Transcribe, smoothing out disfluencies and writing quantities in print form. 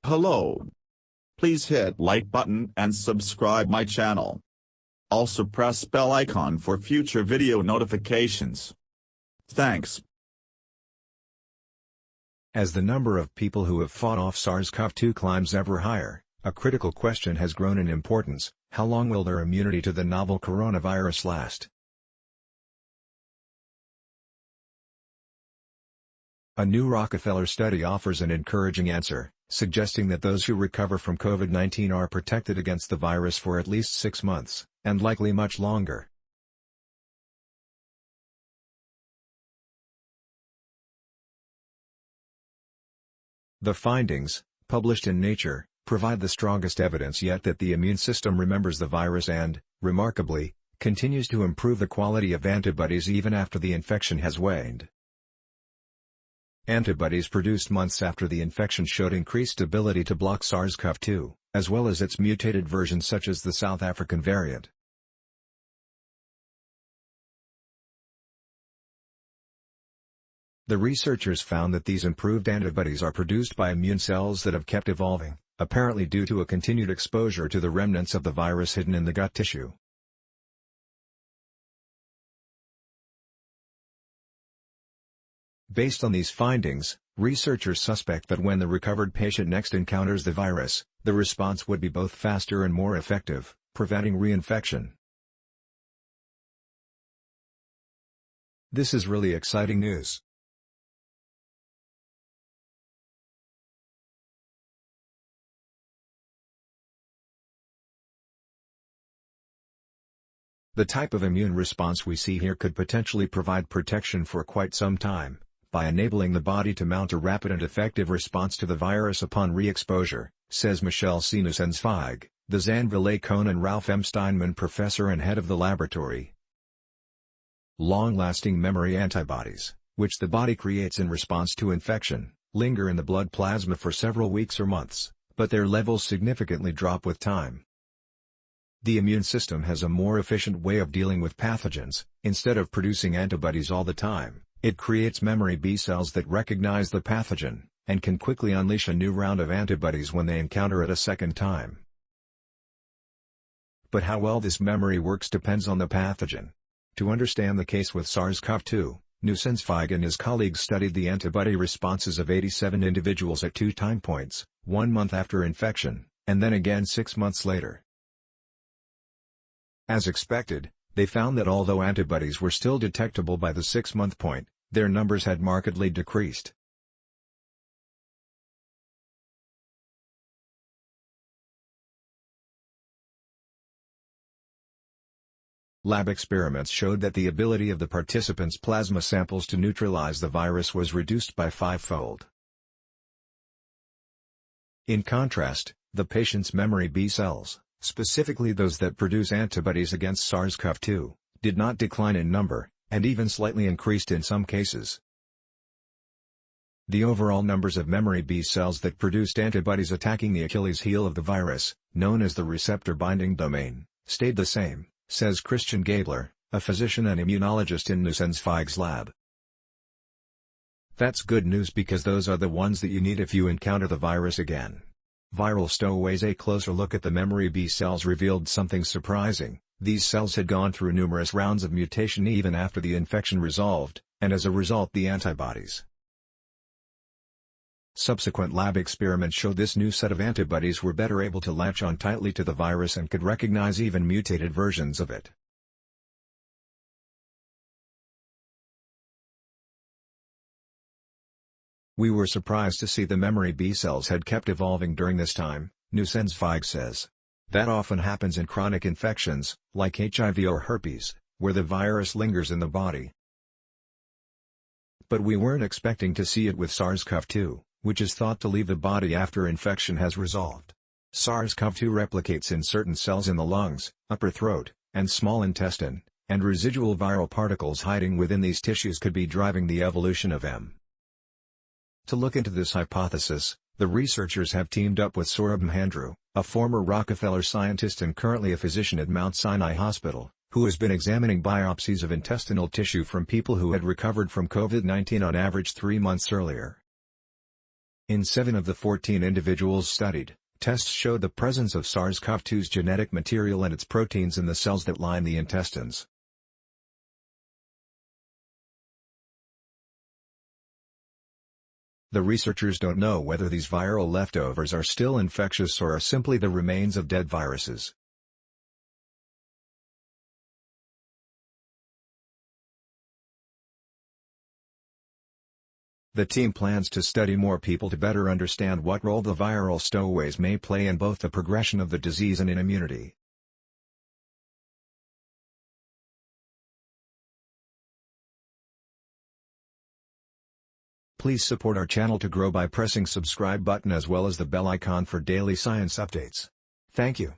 Hello. Please hit like button and subscribe my channel. Also press bell icon for future video notifications. Thanks. As the number of people who have fought off SARS-CoV-2 climbs ever higher, a critical question has grown in importance: how long will their immunity to the novel coronavirus last? A new Rockefeller study offers an encouraging answer, suggesting that those who recover from COVID-19 are protected against the virus for at least 6 months, and likely much longer. The findings, published in Nature, provide the strongest evidence yet that the immune system remembers the virus and, remarkably, continues to improve the quality of antibodies even after the infection has waned. Antibodies produced months after the infection showed increased ability to block SARS-CoV-2, as well as its mutated versions such as the South African variant. The researchers found that these improved antibodies are produced by immune cells that have kept evolving, apparently due to a continued exposure to the remnants of the virus hidden in the gut tissue. Based on these findings, researchers suspect that when the recovered patient next encounters the virus, the response would be both faster and more effective, preventing reinfection. This is really exciting news. The type of immune response we see here could potentially provide protection for quite some time, by enabling the body to mount a rapid and effective response to the virus upon re-exposure, says Michelle C. Nussensweig, the Zandville-Cohn and Ralph M. Steinman professor and head of the laboratory. Long-lasting memory antibodies, which the body creates in response to infection, linger in the blood plasma for several weeks or months, but their levels significantly drop with time. The immune system has a more efficient way of dealing with pathogens. Instead of producing antibodies all the time, it creates memory B cells that recognize the pathogen, and can quickly unleash a new round of antibodies when they encounter it a second time. But how well this memory works depends on the pathogen. To understand the case with SARS-CoV-2, Nussensweig and his colleagues studied the antibody responses of 87 individuals at 2 time points, 1 month after infection, and then again 6 months later. As expected, they found that although antibodies were still detectable by the 6-month point, their numbers had markedly decreased. Lab experiments showed that the ability of the participants' plasma samples to neutralize the virus was reduced by 5-fold. In contrast, the patient's memory B cells, specifically those that produce antibodies against SARS-CoV-2, did not decline in number, and even slightly increased in some cases. The overall numbers of memory B cells that produced antibodies attacking the Achilles heel of the virus, known as the receptor binding domain, stayed the same, says Christian Gabler, a physician and immunologist in Nussensweig's lab. That's good news because those are the ones that you need if you encounter the virus again. Viral stowaways. A closer look at the memory B cells revealed something surprising. These cells had gone through numerous rounds of mutation even after the infection resolved, and as a result the antibodies. Subsequent lab experiments showed this new set of antibodies were better able to latch on tightly to the virus and could recognize even mutated versions of it. We were surprised to see the memory B cells had kept evolving during this time, Nussensweig says. That often happens in chronic infections, like HIV or herpes, where the virus lingers in the body. But we weren't expecting to see it with SARS-CoV-2, which is thought to leave the body after infection has resolved. SARS-CoV-2 replicates in certain cells in the lungs, upper throat, and small intestine, and residual viral particles hiding within these tissues could be driving the evolution of M. To look into this hypothesis, the researchers have teamed up with Saurabh Mahandru, a former Rockefeller scientist and currently a physician at Mount Sinai Hospital, who has been examining biopsies of intestinal tissue from people who had recovered from COVID-19 on average 3 months earlier. In 7 of the 14 individuals studied, tests showed the presence of SARS-CoV-2's genetic material and its proteins in the cells that line the intestines. The researchers don't know whether these viral leftovers are still infectious or are simply the remains of dead viruses. The team plans to study more people to better understand what role the viral stowaways may play in both the progression of the disease and in immunity. Please support our channel to grow by pressing subscribe button as well as the bell icon for daily science updates. Thank you.